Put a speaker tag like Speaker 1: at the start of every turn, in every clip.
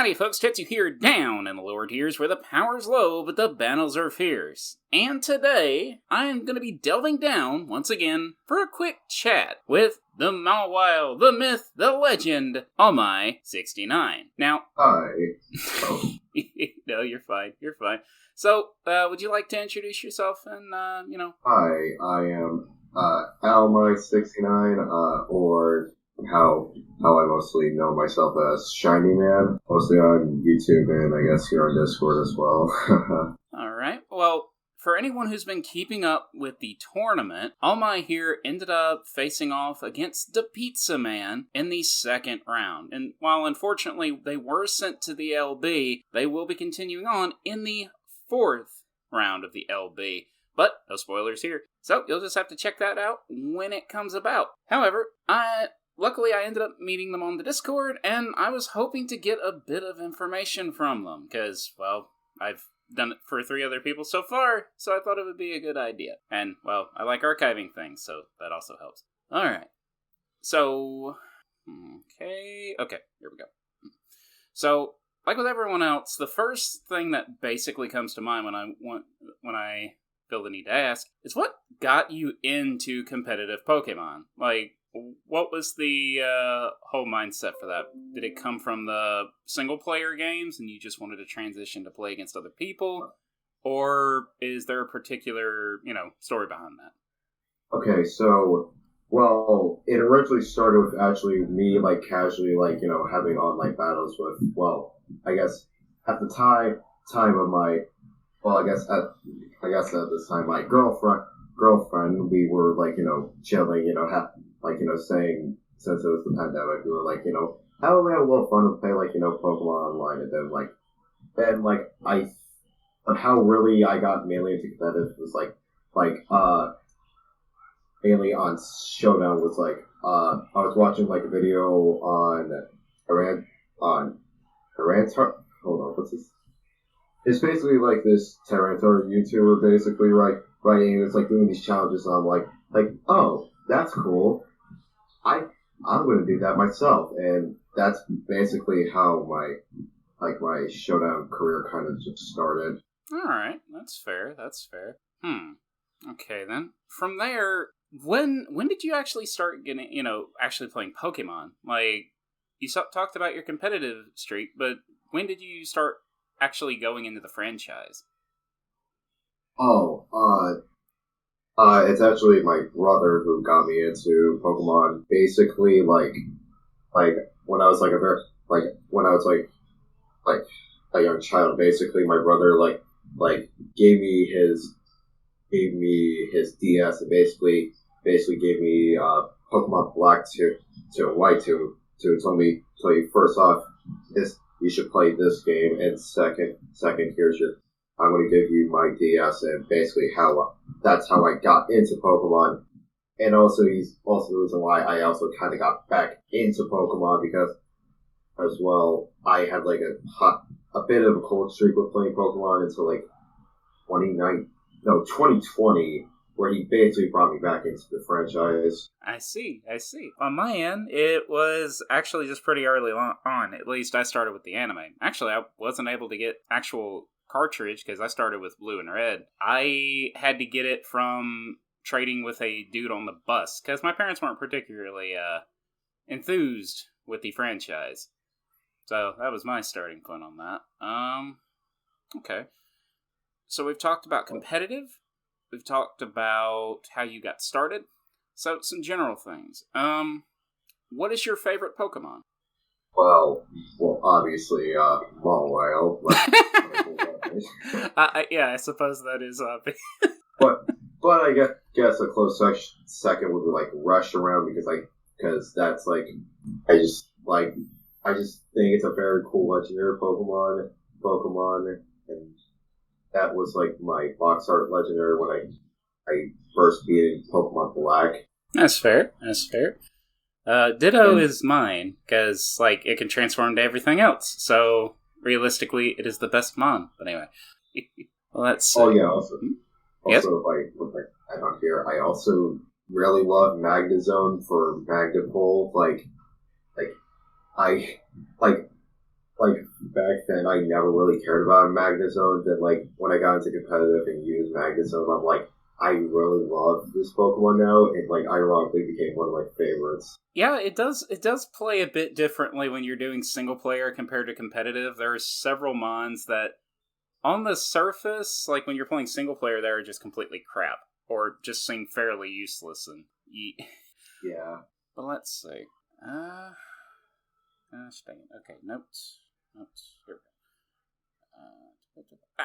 Speaker 1: Howdy folks, Tetsu here, down in the lower tiers where the power's low but the battles are fierce. And today, I am going to be delving down, once again, for a quick chat with the Mawile, the myth, the legend, Al-my69. Now...
Speaker 2: Hi.
Speaker 1: Oh. No, you're fine, So, would you like to introduce yourself and,
Speaker 2: Hi, I am Al-my69, or how I mostly know myself as Shiny Man, mostly on YouTube and I guess here on Discord as well.
Speaker 1: Alright, well, for anyone who's been keeping up with the tournament, Al-my here ended up facing off against the Pizza Man in the second round. And while unfortunately they were sent to the LB, they will be continuing on in the fourth round of the LB. But no spoilers here, so you'll just have to check that out when it comes about. However, Luckily, I ended up meeting them on the Discord, and I was hoping to get a bit of information from them, because, well, I've done it for 3 other people so far, so I thought it would be a good idea. And, well, I like archiving things, so that also helps. Alright. So, okay, here we go. So, like with everyone else, the first thing that basically comes to mind when I feel the need to ask is what got you into competitive Pokemon? Like, what was the whole mindset for that? Did it come from the single-player games and you just wanted to transition to play against other people? Or is there a particular, story behind that?
Speaker 2: Okay, so, well, it originally started with actually me, casually, having online battles with, I guess, at the time of my, at this time, my girlfriend, we were, chilling, saying, since it was the pandemic, we were how do we have a little fun and play, Pokemon online, and then, how really I got mainly into competitive was, mainly on Showdown was, I was watching, a video on hold on, what's this? It's basically, this Tyranitar YouTuber, basically, right, and it's, doing these challenges, and I'm oh, that's cool. I'm going to do that myself, and that's basically how my Showdown career kind of just started.
Speaker 1: Alright, that's fair. Okay, then. From there, when did you actually start getting, actually playing Pokemon? You talked about your competitive streak, but when did you start actually going into the franchise?
Speaker 2: It's actually my brother who got me into Pokemon. Basically, when I was a young child. Basically, my brother gave me his DS and basically gave me Pokemon Black to White to tell me first off you should play this game, and second I'm going to give you my DS, and basically that's how I got into Pokemon. And also, he's also the reason why I also kind of got back into Pokemon, because, as well, I had a bit of a cold streak with playing Pokemon until 2020, where he basically brought me back into the franchise.
Speaker 1: I see. On my end, it was actually just pretty early on. At least I started with the anime. Actually, I wasn't able to get actual cartridge because I started with blue and red. I had to get it from trading with a dude on the bus because my parents weren't particularly enthused with the franchise. So that was my starting point on that. Okay. So we've talked about competitive. We've talked about how you got started. So some general things. What is your favorite Pokemon?
Speaker 2: Well, obviously, Mawile.
Speaker 1: Yeah, I suppose that is obvious.
Speaker 2: but I guess a close second would be Rush Around, because that's I just think it's a very cool legendary Pokemon, and that was my box art legendary when I first beat in Pokemon Black.
Speaker 1: That's fair. Ditto is mine, because, it can transform to everything else, so, realistically, it is the best mon. But anyway. Well, that's...
Speaker 2: Oh, yeah, also,
Speaker 1: yes?
Speaker 2: if I add on here, I also really love Magnezone for Magnapole. back then I never really cared about Magnet Zones, and like when I got into competitive and used Magnet Zone, I'm like, I really love this Pokemon now, and like ironically became one of my favorites.
Speaker 1: Yeah, it does. It does play a bit differently when you're doing single player compared to competitive. There are several mons that, on the surface, like when you're playing single player, they're just completely crap or just seem fairly useless and
Speaker 2: Yeah.
Speaker 1: But let's see. Stay. Okay, notes. Here we go.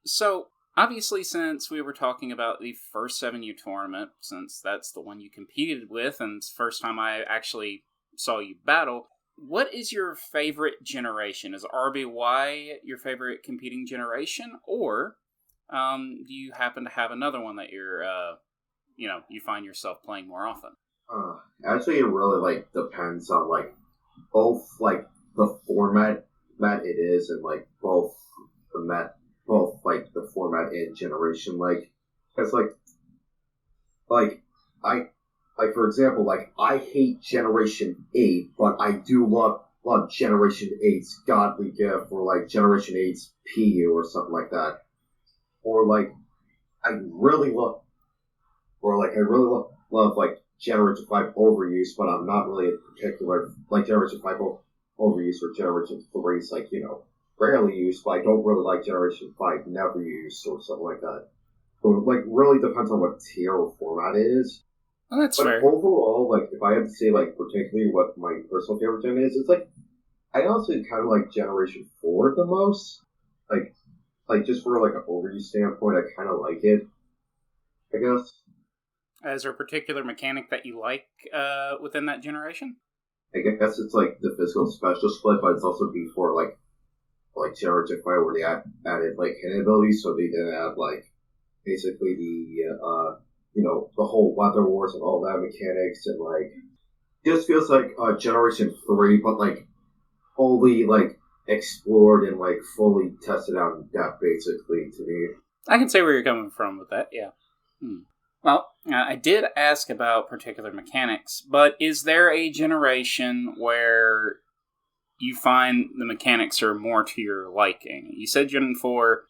Speaker 1: So, obviously, since we were talking about the first 7U tournament, since that's the one you competed with, and it's the first time I actually saw you battle, what is your favorite generation? Is RBY your favorite competing generation, or do you happen to have another one that you're, you find yourself playing more often?
Speaker 2: Actually, it really like depends on like both like the format that it is, and like both like the format and generation. Like, it's like I for example, like I hate Generation 8, but I do love Generation 8's Godly Gift, or like Generation 8's PU or something like that. Or like I really love love like Generation 5 Overuse, but I'm not really a particular like Generation 5 Overuse, or Generation 3 is like, rarely used, but I don't really like Generation 5 Never Used or something like that. So like really depends on what tier or format it is.
Speaker 1: Oh, that's
Speaker 2: but
Speaker 1: fair.
Speaker 2: Overall, like if I had to say like particularly what my personal favorite gen is, it's like I honestly kind of like Generation 4 the most. Like just for like an overuse standpoint, I kind of like it, I guess.
Speaker 1: Is there a particular mechanic that you like within that generation?
Speaker 2: I guess it's like the physical special split, but it's also before like Generation 5 where they added like hidden abilities, so they didn't add like basically the whole weather wars and all that mechanics, and like just feels like Generation 3, but like fully like explored and like fully tested out in depth, basically, to me.
Speaker 1: I can see where you're coming from with that, yeah. Well, I did ask about particular mechanics, but is there a generation where you find the mechanics are more to your liking? You said Gen 4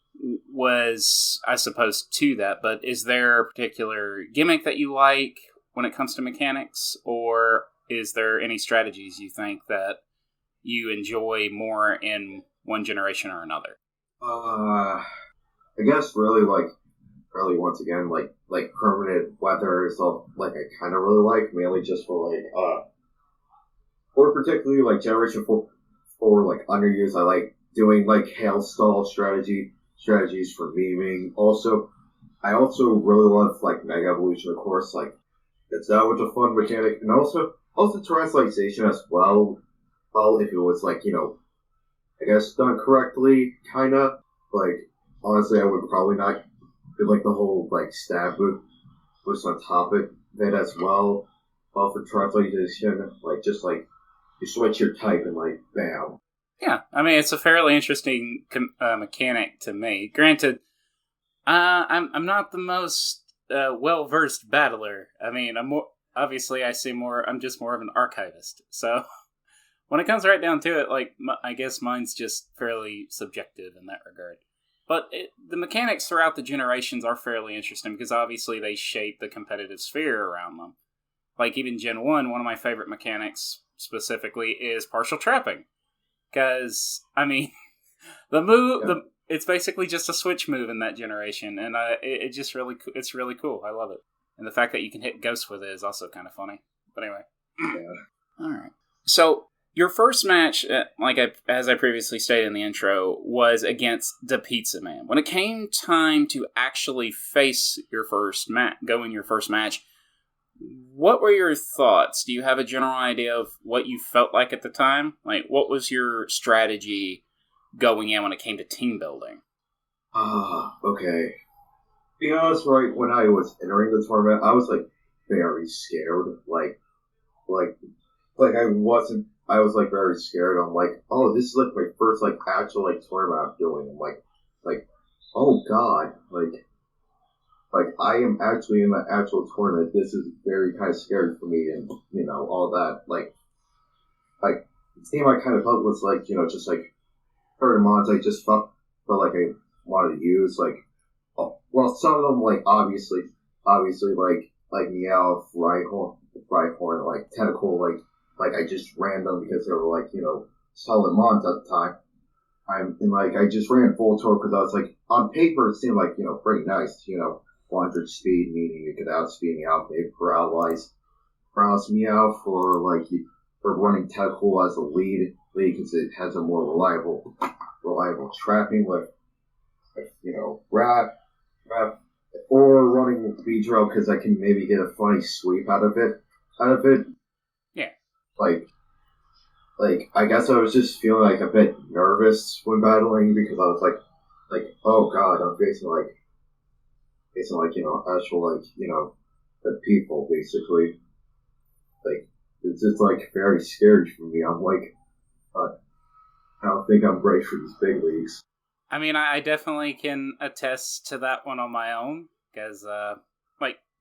Speaker 1: was, I suppose, to that, but is there a particular gimmick that you like when it comes to mechanics, or is there any strategies you think that you enjoy more in one generation or another?
Speaker 2: I guess really once again like permanent weather is all like I kind of really like, mainly just for like or particularly like Generation 4 like underused. I like doing like hail stall strategies for memeing. I also really love like Mega Evolution, of course. Like it's that was a fun mechanic, and also translation as well. Well, if it was like I guess done correctly, kind of like honestly, I would probably not do like the whole like stab boost on top of it as well. Well, for translation, like just like you switch your type and like bam.
Speaker 1: Yeah, I mean it's a fairly interesting mechanic to me. Granted, I'm not the most well versed battler. I mean, I'm more obviously I'm just more of an archivist. So when it comes right down to it, like I guess mine's just fairly subjective in that regard. But the mechanics throughout the generations are fairly interesting because obviously they shape the competitive sphere around them. Like even Gen 1, one of my favorite mechanics specifically is partial trapping. Because, I mean, it's basically just a switch move in that generation, and it's really cool. I love it. And the fact that you can hit ghosts with it is also kind of funny. But anyway.
Speaker 2: Yeah.
Speaker 1: Alright. So, your first match, as I previously stated in the intro, was against the Pizza Man. When it came time to actually face your first match, what were your thoughts? Do you have a general idea of what you felt like at the time? Like, what was your strategy going in when it came to team building?
Speaker 2: Okay. Be honest, right when I was entering the tournament, I was like very scared. I was like very scared. I'm like, oh, this is like my first like actual like tournament I'm doing. I'm like, oh god, like I am actually in the actual tournament. This is very kind of scary for me, and all that. Like the team I kind of felt was like, just like certain mods I just felt like I wanted to use. Like, well, some of them, like, obviously, like Meowth, Rhyhorn, like, Tentacle, like I just ran them because they were, like, solid mods at the time. I just ran Voltorb because I was like, on paper, it seemed like, pretty nice, 100 speed, meaning you could outspeed Meowth, maybe paralyze Meowth, for running Tentacle as a lead because it has a more reliable trapping with Wrap, or running Beedrill because I can maybe get a funny sweep out of it.
Speaker 1: Yeah.
Speaker 2: Like I guess I was just feeling like a bit nervous when battling because I was like oh god, I'm facing actual the people basically. Like it's just like very scary for me. I'm like I don't think I'm ready for these big leagues.
Speaker 1: I mean, I definitely can attest to that one on my own, because,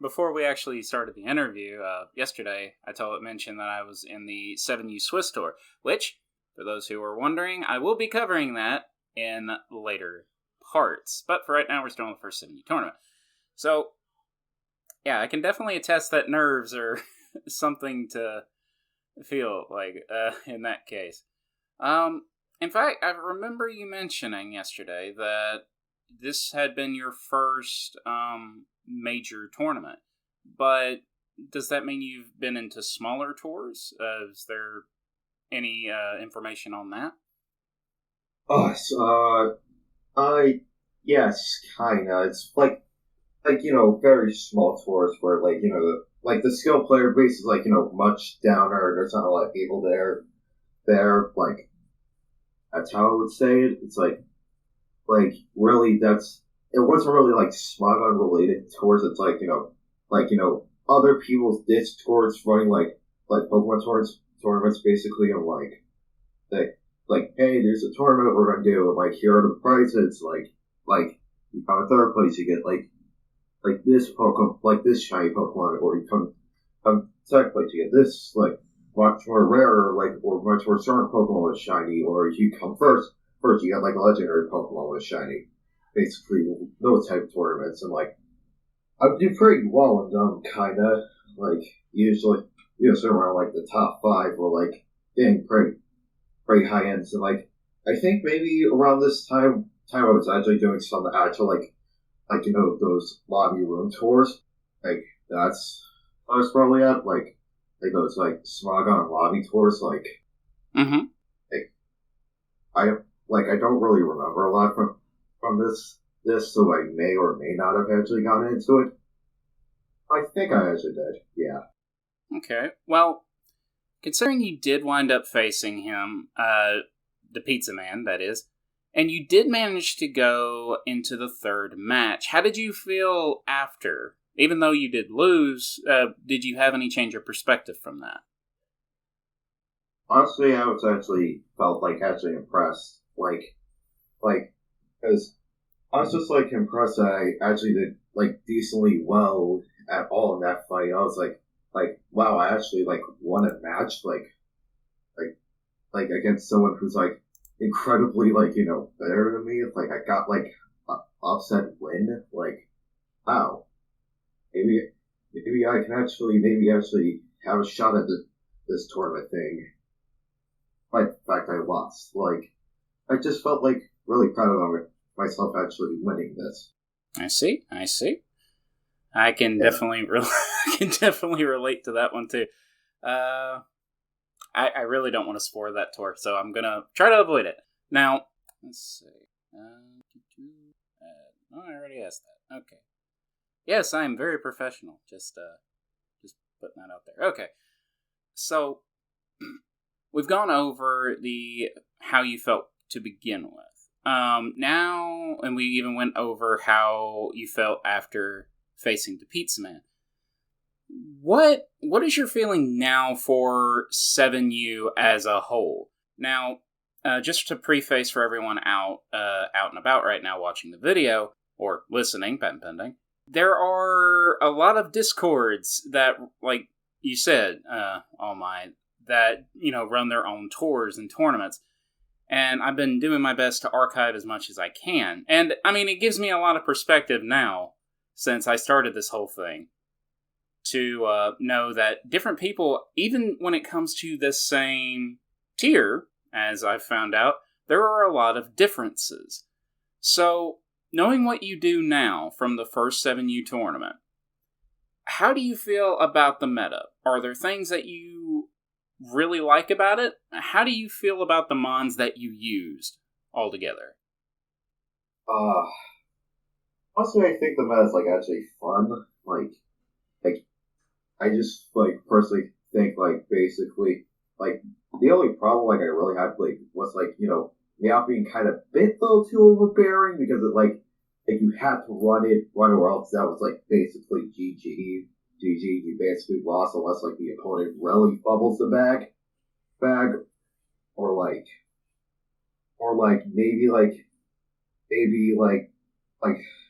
Speaker 1: before we actually started the interview, yesterday, I mentioned that I was in the 7U Swiss tour, which, for those who are wondering, I will be covering that in later parts, but for right now, we're still in the first 7U tournament. So, yeah, I can definitely attest that nerves are something to feel like, in that case. In fact, I remember you mentioning yesterday that this had been your first major tournament. But does that mean you've been into smaller tours? Is there any information on that?
Speaker 2: Yes, kinda. It's very small tours where the skill player base is much downer. There's not a lot of people there. That's how I would say it. It's really it wasn't really Smogon related tours. It's other people's disc tours running Pokemon tournaments basically. And hey, there's a tournament we're gonna do. And here are the prizes. You come in third place, you get this Pokemon, this shiny Pokemon, or you come second place, you get this much more rare, or much more certain Pokemon was shiny, or if you come first, you got a legendary Pokemon was shiny. Basically, those type of tournaments, and I do pretty well in them, kinda. Usually around the top 5, or getting pretty high ends, and I think maybe around this time I was actually doing some actual those lobby room tours. That's I was probably at those Smogon lobby tours.
Speaker 1: Mm-hmm.
Speaker 2: I don't really remember a lot from this, so I may or may not have actually gotten into it. I think I actually did, yeah.
Speaker 1: Okay, well, considering you did wind up facing him, the Pizza Man, that is, and you did manage to go into the third match, how did you feel after? Even though you did lose, did you have any change of perspective from that?
Speaker 2: Honestly, I was felt actually impressed. Because I was just impressed that I actually did decently well at all in that fight. I was wow, I actually won a match against someone who's incredibly better than me. I got upset win. Wow, maybe I can actually have a shot at this tournament thing. By the fact I lost, I just felt really proud of myself actually winning this.
Speaker 1: I see. I can definitely relate to that one too. I really don't want to spoil that tour, so I'm gonna try to avoid it. Now, let's see. I already asked that. Okay. Yes, I am very professional. Just putting that out there. Okay. So we've gone over how you felt to begin with. Now, and we even went over how you felt after facing the Pizza Man. What is your feeling now for 7U as a whole? Now, just to preface for everyone out and about right now watching the video, or listening, patent pending, there are a lot of discords that, like you said, that, run their own tours and tournaments. And I've been doing my best to archive as much as I can. And, it gives me a lot of perspective now, since I started this whole thing, to know that different people, even when it comes to the same tier, as I've found out, there are a lot of differences. So, knowing what you do now from the first 7U tournament, how do you feel about the meta? Are there things that you really like about it? How do you feel about the mons that you used altogether?
Speaker 2: Honestly, I think the meta is actually fun. I just personally think basically the only problem I really had was Meow being kind of bit though too overbearing because it you had to run or else that was basically GG. You basically lost unless the opponent really bubbles the bag, or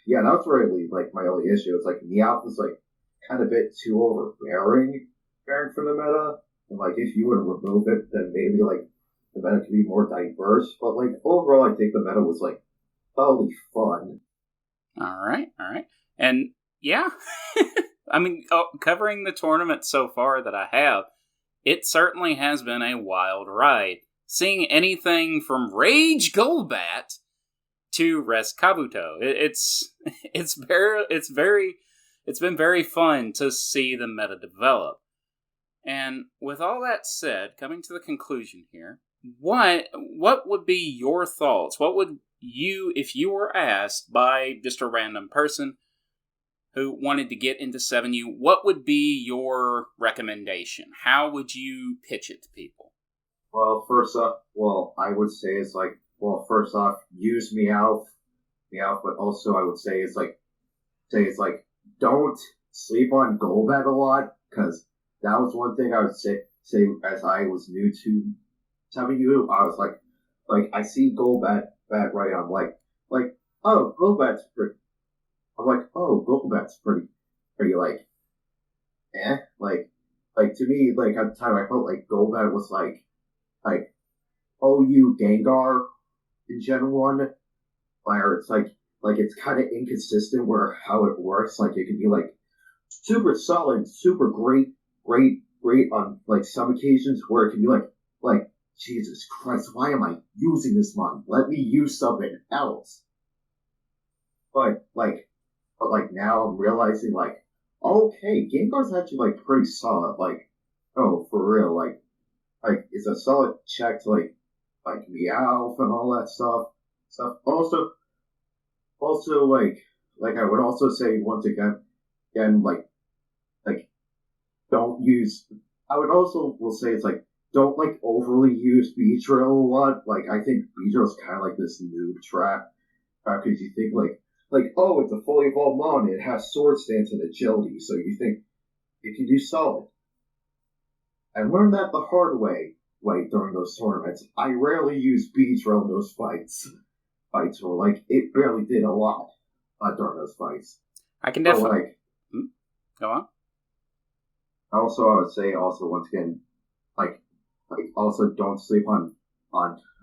Speaker 2: yeah, that was really my only issue. It's Meowth was kind of a bit too overbearing from the meta, and if you were to remove it, then maybe the meta could be more diverse. But overall, I think the meta was totally fun.
Speaker 1: All right, and yeah. Covering the tournament so far that I have, it certainly has been a wild ride. Seeing anything from Rage Golbat to Res Kabuto, it's been very fun to see the meta develop. And with all that said, coming to the conclusion here, what would be your thoughts? What would you, if you were asked by just a random person who wanted to get into 7U, what would be your recommendation? How would you pitch it to people?
Speaker 2: Well, first off, I would say it's first off, use Meowth, but also I would say it's don't sleep on Golbat a lot, because that was one thing I would say as I was new to 7U. I was I see Golbat right, I'm oh, Golbat's pretty. I'm oh, Golbat's pretty, eh? To me, at the time, I felt Golbat was OU Gengar in Gen 1, where it's it's kind of inconsistent where how it works. It can be super solid, super great on some occasions, where it can be Jesus Christ, why am I using this mon? Let me use something else. But now I'm realizing okay, Gengar's actually pretty solid. Oh, for real, it's a solid check to Meowth and all that stuff. Also I would also say once again don't use. I would also will say it's don't overly use Beedrill a lot. I think Beedrill's kind of this noob trap because you think oh, it's a fully evolved mon, it has sword stance and agility, so you think it can do solid. I learned that the hard way during those tournaments. I rarely use Beedrill in those fights where it barely did a lot during those fights.
Speaker 1: I can definitely go on.
Speaker 2: Also, I would say once again, also don't sleep on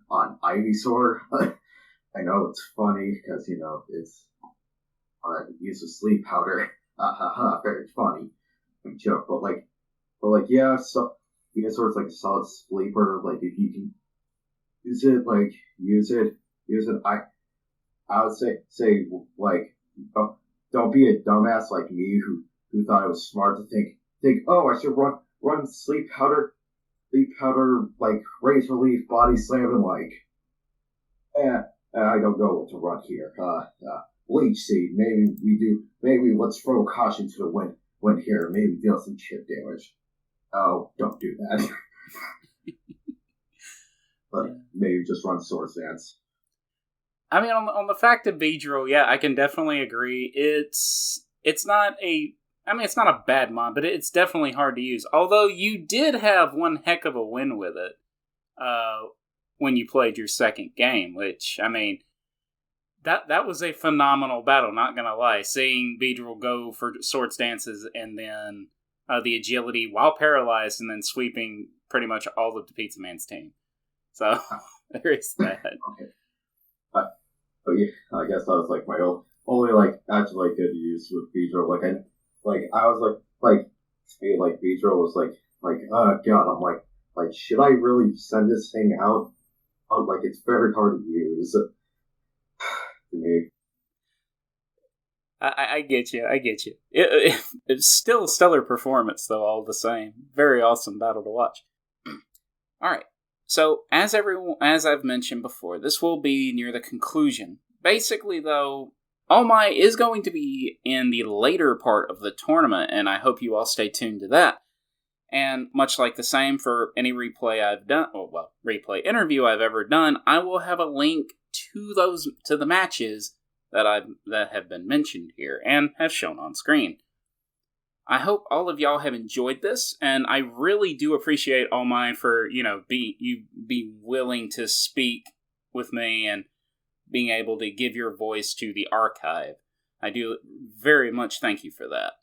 Speaker 2: Ivysaur. I know it's funny because it's use of sleep powder. Very funny joke, but yeah, so Ivysaur's a solid sleeper. If you can use it, use it. I would say don't be a dumbass like me who thought it was smart to think oh, I should run sleep powder Razor Leaf, body slam, and I don't know what to run here. Leech Seed, maybe let's throw caution to the wind here, maybe deal some chip damage. Oh, don't do that. But maybe just run Sword Dance.
Speaker 1: On the fact of Beedrill, yeah, I can definitely agree. It's not a bad mon, but it's definitely hard to use. Although you did have one heck of a win with it when you played your second game, which, that was a phenomenal battle, not gonna lie. Seeing Beedrill go for sword stances and then the agility while paralyzed and then sweeping pretty much all of the Pizza Man's team. So, there is that.
Speaker 2: Okay. But yeah, I guess that was like my only like actually like good use with Beedrill. I was like Beedrill was like oh god, I'm like should I really send this thing out? Like it's very hard to use to me.
Speaker 1: I get you. It's still a stellar performance, though, all the same. Very awesome battle to watch. All right. So, as I've mentioned before, this will be near the conclusion. Basically, though, Al-my is going to be in the later part of the tournament, and I hope you all stay tuned to that. And much like the same for any replay I've done, replay interview I've ever done, I will have a link to the matches that have been mentioned here and have shown on screen. I hope all of y'all have enjoyed this, and I really do appreciate Al-my for be willing to speak with me and being able to give your voice to the archive. I do very much thank you for that.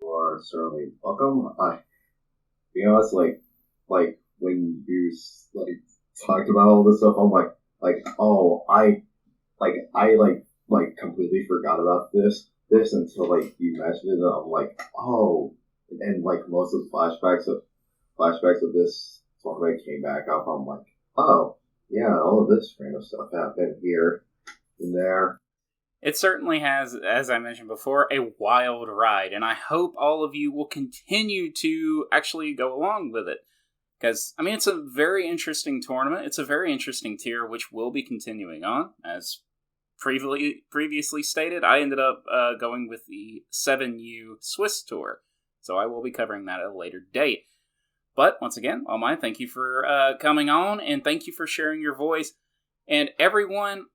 Speaker 2: You are certainly welcome. Be honest, like when you talked about all this stuff, I'm like completely forgot about this until like you mentioned it. I'm like, oh, and like most of the flashbacks of this tournament came back up. I'm like, oh yeah, all of this random stuff happened here and there.
Speaker 1: It certainly has, as I mentioned before, a wild ride, and I hope all of you will continue to actually go along with it. Because, I mean, it's a very interesting tournament. It's a very interesting tier, which will be continuing on. As previously stated, I ended up going with the 7U Swiss Tour, so I will be covering that at a later date. But, once again, Al-my, thank you for coming on, and thank you for sharing your voice. And everyone,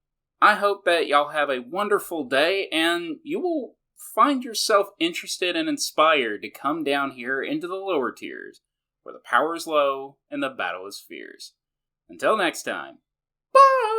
Speaker 1: I hope that y'all have a wonderful day, and you will find yourself interested and inspired to come down here into the lower tiers, where the power is low and the battle is fierce. Until next time, bye!